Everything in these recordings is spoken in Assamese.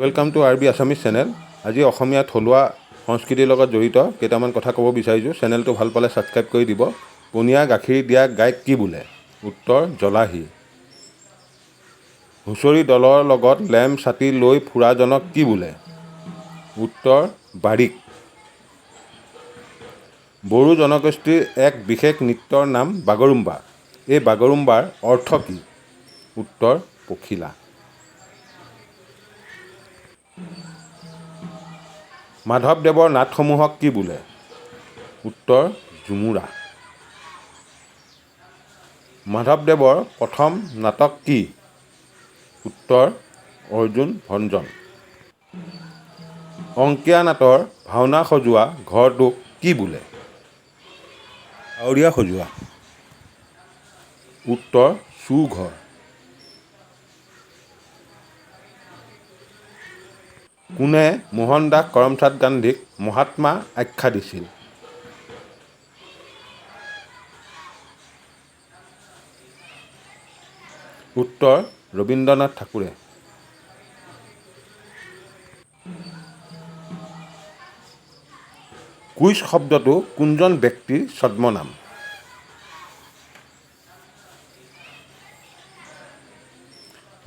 Welcome to R B Assamese channel. আজি অসমীয়া থলুৱা সংস্কৃতিৰ লগত জড়িত কেইটামান কথা ক'ব বিচাৰিছোঁ। চেনেলটো ভাল পালে ছাবস্ক্ৰাইব কৰি দিব। পনীয়া গাখীৰ দিয়া গাইক কি বোলে? উত্তৰ জলাহী। হুঁচৰি দলৰ লগত লেম ছাতি লৈ ফুৰাজনক কি বোলে? উত্তৰ বাৰিক। বড়ো জনগোষ্ঠীৰ এক বিশেষ নৃত্যৰ নাম বাগৰুম্বা। এই বাগৰুম্বাৰ অৰ্থ কি? উত্তৰ পখিলা। মাধৱদেৱৰ নাটসমূহক কি বোলে? উত্তৰ ঝুমুৰা। মাধৱদেৱৰ প্ৰথম নাটক কি? উত্তৰ অৰ্জুন ভঞ্জন। অংকীয়া নাটৰ ভাওনা সজোৱা ঘৰটোক কি বোলে? ভাৱৰীয়া সজোৱা। উত্তৰ চুঘৰ। কোনে মোহনদাস কৰমচাদ গান্ধীক মহাত্মা আখ্যা দিছিল? উত্তৰ ৰবীন্দ্ৰনাথ ঠাকুৰে। কুইজ শব্দটো কোনজন ব্যক্তিৰ ছদ্মনাম?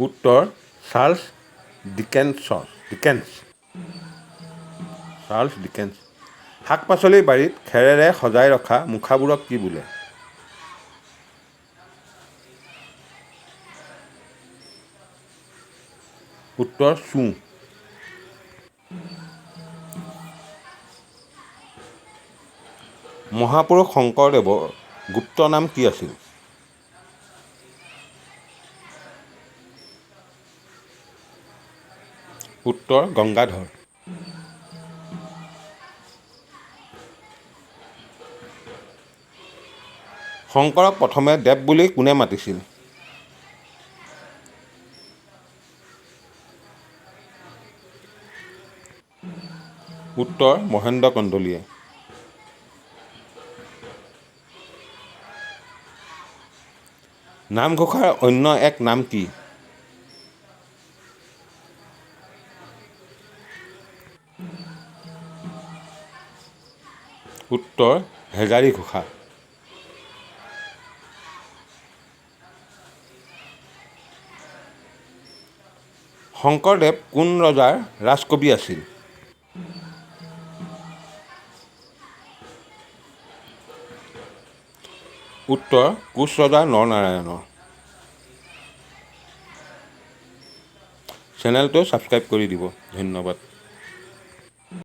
উত্তৰ চাৰ্লছ ডিকেন্স। Charles Dickens. শাক পাচলিৰ বাৰীত খেৰেৰে সজাই ৰখা মুখাবোৰক কি বোলে? উত্তৰ চোঁ। মহাপুৰুষ শংকৰদেৱৰ গুপ্ত নাম কি আছিল? উত্তৰ গংগাধৰ। শংকৰক প্ৰথমে দেৱ বুলি কোনে মাতিছিল? উত্তৰ মহেন্দ্ৰ কন্দলীয়ে। নামঘোষাৰ অন্য এক নাম কি? উত্তৰ হেজাৰী ঘোষা। শংকৰদেৱ কোন ৰজাৰ ৰাজকবি আছিল? উত্তৰ কোচ ৰজা নৰনাৰায়ণৰ। চেনেলটো ছাবস্ক্ৰাইব কৰি দিব। ধন্যবাদ।